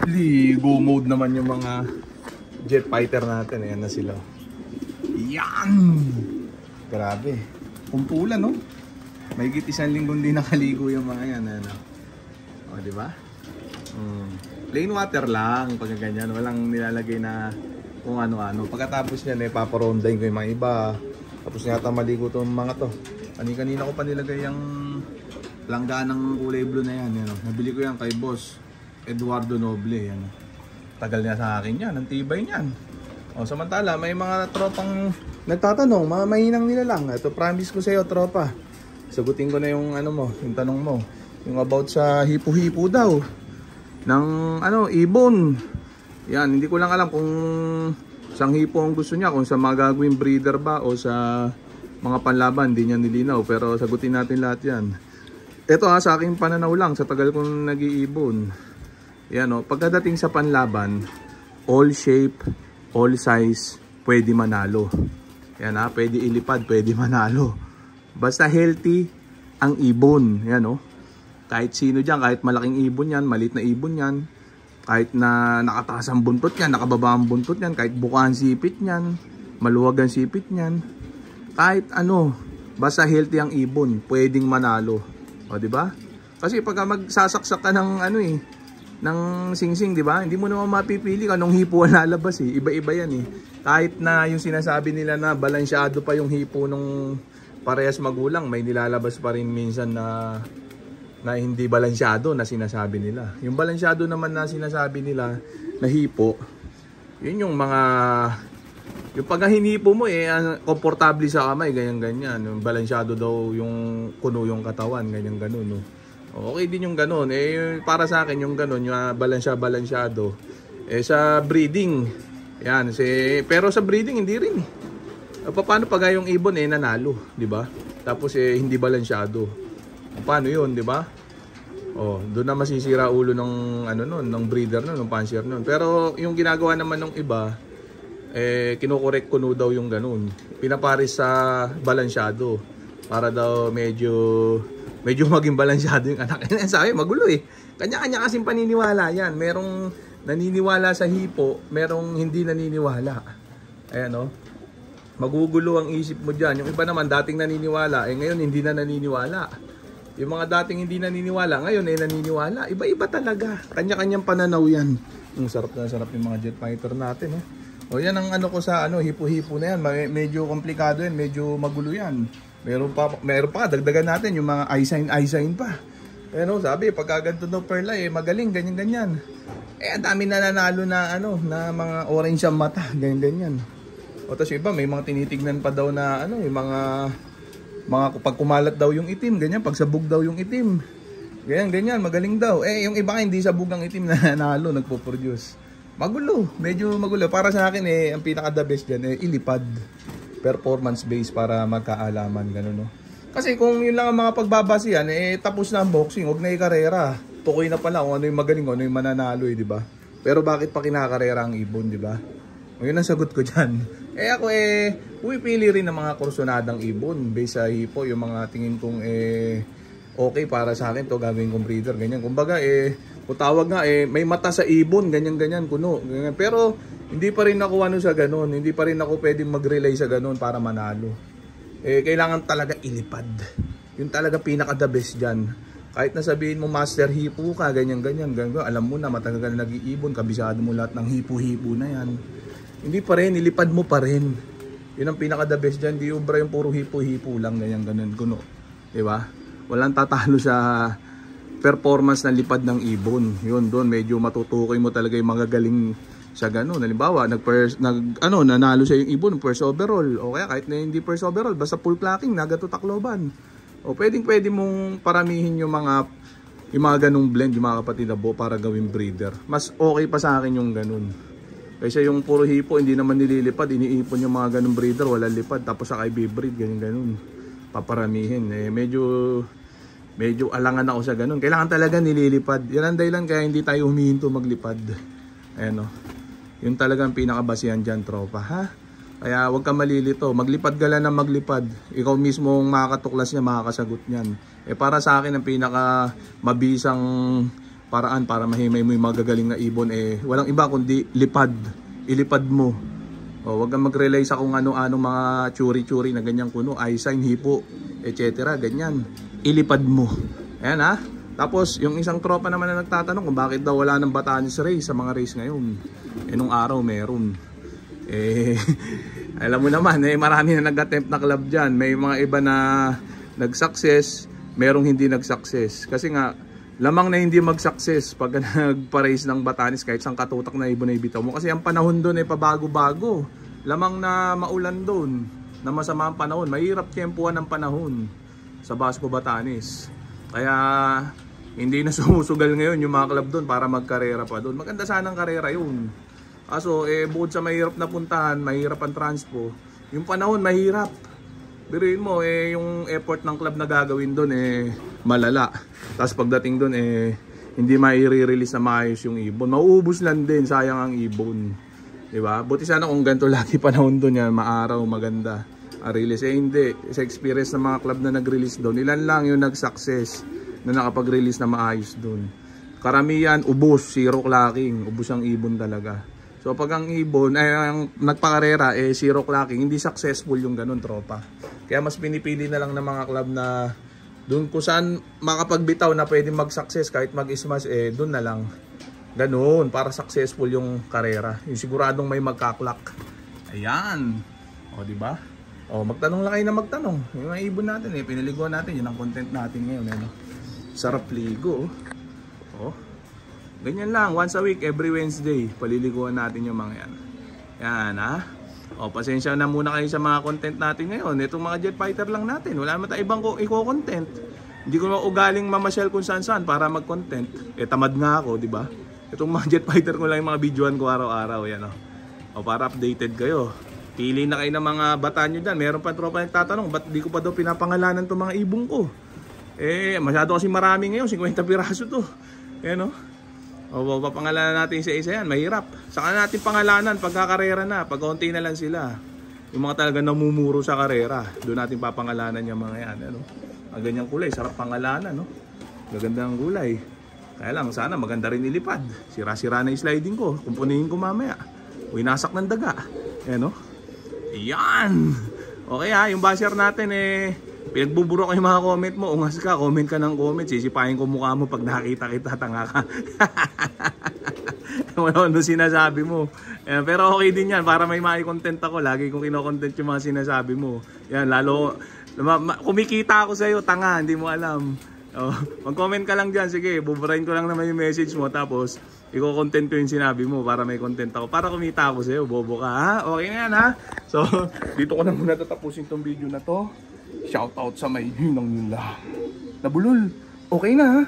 Ligo mode naman yung mga jet fighter natin. Ayan na sila. Yan! Grabe. Kumpulan, no? Mahigit 1 linggong din nakaligo yung mga yan. Ano? O, diba? Plain water lang pag ganyan. Walang nilalagay na kung ano-ano. Pagkatapos yan, paparondahin ko yung mga iba. Tapos yata maligo itong mga to. Kanina ko pa nilagay yung langga ng kulay blue na yan. Yan, nabili ko yan kay boss Eduardo Noble. Yan. Tagal niya sa akin yan. Ang tibay niyan. O, samantala, may mga tropang nagtatanong, mga mahinang nila lang. Ito, promise ko sa iyo, tropa. Sagutin ko na yung ano mo, yung tanong mo. Yung about sa hipo-hipo daw. Ng ano, ibon. Yan, hindi ko lang alam kung sang hipo ang gusto niya. Kung sa mga gagawing breeder ba o sa mga panlaban. Hindi niya nilinaw. Pero sagutin natin lahat yan. Ito sa aking pananaw lang. Sa tagal kong nag-iibon. Yan o, pagkadating sa panlaban, all shape, all size, pwede manalo. Yan pwede ilipad, pwede manalo. Basta healthy ang ibon. Yan kahit sino dyan, kahit malaking ibon yan, maliit na ibon yan, kahit na nakataas ang buntot yan, nakababa ang buntot yan, kahit buka ang sipit yan, maluwag ang sipit yan, kahit ano, basta healthy ang ibon, pwedeng manalo. O, diba? Kasi pagka magsasaksak ka ng ng singsing, di ba? Hindi mo naman mapipili kung anong hipo ang lalabas eh. Iba-iba yan eh. Kahit na yung sinasabi nila na balansyado pa yung hipo nung parehas magulang, may nilalabas pa rin minsan na hindi balansyado na sinasabi nila. Yung balansyado naman na sinasabi nila na hipo, yun yung mga yung pag hinipo mo komportable sa kamay, ganyan-ganyan. Yung balansyado daw yung kuno yung katawan, ganyan-ganon, no? Okay din yung ganun. Para sa akin yung ganun, yung balansyado. Sa breeding, yan. Pero sa breeding, hindi rin. Paano pag yung ibon nanalo, di ba? Tapos hindi balansyado. Paano yun, di ba? Doon na masisira ulo ng ng breeder ng fancier nun. Pero yung ginagawa naman ng iba, kinokorek ko daw yung ganun. Pinaparis sa balansyado para daw medyo maging balansyado yung anak. Sabi, magulo eh. Kanya-kanya kasing paniniwala yan. Merong naniniwala sa hipo, merong hindi naniniwala. Ayan magugulo ang isip mo dyan. Yung iba naman dating naniniwala, ngayon hindi na naniniwala. Yung mga dating hindi naniniwala, ngayon naniniwala. Iba-iba talaga. Kanya-kanyang pananaw yan. Sarap na sarap yung mga jet fighter natin. Yan ang ko sa hipo-hipo na yan. Medyo komplikado yan, medyo magulo yan. Meron pa, dagdagan natin yung mga eye sign pa. Sabi, pagkaganto daw perla magaling, ganyan-ganyan. Ang dami na nanalo na na mga orange ang mata, ganyan-ganyan. Tapos iba, may mga tinitignan pa daw na yung mga pag kumalat daw yung itim, ganyan, pag sabog daw yung itim. Ganyan-ganyan, magaling daw. Yung iba hindi sabog ang itim na nanalo, nagpo-produce. Magulo, medyo magulo. Para sa akin ang pinaka-the best dyan, ilipad. Performance base para magkaalaman, gano'n, Kasi kung yun lang ang mga pagbabasihan, tapos na ang boxing, huwag na ikarera. Tukoy na pala kung ano yung magaling, ano yung mananalo, di ba? Pero bakit pa kinakarera ang ibon, di ba? Yun ang sagot ko dyan. Ako pumipili rin ng mga kursonadang ibon based sa hipo, yung mga tingin kong okay para sa akin to gagawin kong breeder, ganyan. Kumbaga kung tawag nga may mata sa ibon, ganyan-ganyan, kuno. Ganyan. Pero hindi pa rin ako sa ganun. Hindi pa rin ako pwedeng mag-relay sa ganun para manalo. Kailangan talaga ilipad. Yung talaga pinaka-the best dyan. Kahit na sabihin mo master hipo ka, ganyan-ganyan. Alam mo na matagal ka na nag-iibon. Kabisado mo lahat ng hipo-hipo na yan. Hindi pa rin, ilipad mo pa rin. Yun ang pinaka-the best dyan. Di ubra yung puro hipo-hipo lang, ganyan-ganyan, kuno. Diba? Walang tatalo sa performance ng lipad ng ibon. Yun, doon medyo matutukoy mo talaga yung magagaling sa gano'n. Halimbawa, nanalo siya yung ibon, first overall. O kaya kahit na hindi first overall, basta full clacking, nagato Tacloban. O pwede mong paramihin yung mga ganung blend, yung mga kapatid na para gawing breeder. Mas okay pa sa akin yung ganun. Kaysa yung puro hipo, hindi naman nililipad, iniipon yung mga ganung breeder, walang lipad, tapos saka i-breed, ganun. Paparamihin. Medyo alangan ako sa ganun. Kailangan talaga nililipad. Yan ang dahilan kaya hindi tayo humihinto maglipad. Ayan Yung talagang pinakabasihan dyan, tropa, ha? Kaya huwag ka malilito. Maglipad ka lang na maglipad. Ikaw mismo ang makakatuklas niya, makakasagot niyan. Para sa akin, ang pinaka mabisang paraan para mahimay mo yung magagaling na ibon. Walang iba kundi lipad. Ilipad mo. Huwag kang mag-rely sa kung ano-ano mga churi-churi na ganyang kuno, eye sign, hipo, etc. Ganyan. Ilipad mo. Ayan ha. Tapos yung isang tropa naman na nagtatanong kung bakit daw wala ng Batanes race sa mga race ngayon. Nung araw meron. Alam mo naman, marami na nag-attempt na club dyan. May mga iba na nag-success, merong hindi nag-success. Kasi nga, lamang na hindi mag-success pag nagpa-race ng Batanes kahit sang katutak na ibon na ibitaw mo. Kasi ang panahon doon ay pabago-bago. Lamang na maulan doon, na masama ang panahon. Mahirap tiyempuhan ng panahon sa Basco Batanes. Kaya hindi na sumusugal ngayon yung mga club doon para magkarera pa doon. Maganda sana ang karera yun. Kaso bukod sa mahirap na puntahan, mahirap ang transpo, yung panahon mahirap. Biruin mo yung effort ng club na gagawin doon malala. Tapos pagdating doon hindi mai-release na maayos yung ibon. Mauubos lang din, sayang ang ibon. 'Di ba? Buti sana kung ganito lagi panahon doon yan, maaraw, maganda. Release hindi. Sa experience ng mga club na nag-release doon, ilan lang yung nag-success na nakapag-release na maayos doon. Karamihan ubos, zero clocking, ubos ang ibon talaga. So pag ang ibon ang nagpakarera zero clocking, hindi successful yung ganun, tropa. Kaya mas pinipili na lang ng mga club na doon kung saan makapagbitaw na pwede mag-success kahit mag-smash doon na lang. Ganun para successful yung karera. Yung siguradong may magka-clock. Ayan. O di ba? O magtanong lang kayo na magtanong. Yung mga ibon natin pinaliguan natin, yun ang content natin ngayon Sarap ligo. Oh. Ganyan lang, once a week, every Wednesday, paliliguan natin yung mga yan. Yan ha. O, pasensya na muna kayo sa mga content natin ngayon. Itong mga jet fighter lang natin. Wala naman tayong ibang i-content. Hindi ko na ugaling mamasyal kung saan-saan para mag-content. Tamad nga ako, di ba? Itong mga jet fighter ko lang yung mga videoan ko araw-araw. Yan o, para updated kayo. Pili na kayo ng mga bata nyo dyan. Meron pa tropa nagtatanong, ba't di ko pa daw pinapangalanan itong mga ibong ko? Masyado kasi marami ngayon, 50 piraso to. Yan o. O, papangalanan natin isa-isa yan, mahirap. Saka natin pangalanan pagkakarera na, pag konti na lang sila. Yung mga talaga namumuro sa karera, doon natin papangalanan yung mga yan. Ang ganyang kulay, sarap pangalanan, no? Gaganda ng kulay. Kaya lang, sana maganda rin ilipad. Sira-sira na yung sliding ko, kumpunihin ko mamaya. Winasak ng daga. Yan, no? Ayan! Okay ha, yung basher natin pinagbuburo ko yung mga comment mo. Ungas ka, comment ka ng comment. Sisipahin ko mukha mo pag nakita kita, tanga ka. Ano sinasabi mo. Pero okay din yan, para may mai-content ako. Lagi kong kino-content yung mga sinasabi mo. Yan, lalo, kumikita ako sa'yo, tanga, hindi mo alam. Mag-comment ka lang dyan, sige, buburahin ko lang naman yung message mo. Tapos, i-content ko yung sinabi mo para may content ako. Para kumita ako sa'yo, bobo ka, ha? Okay na yan, ha? So, dito ko na muna tatapusin tong video na to. Shoutout sa may hinang nila. Nabulol. Okay na ha.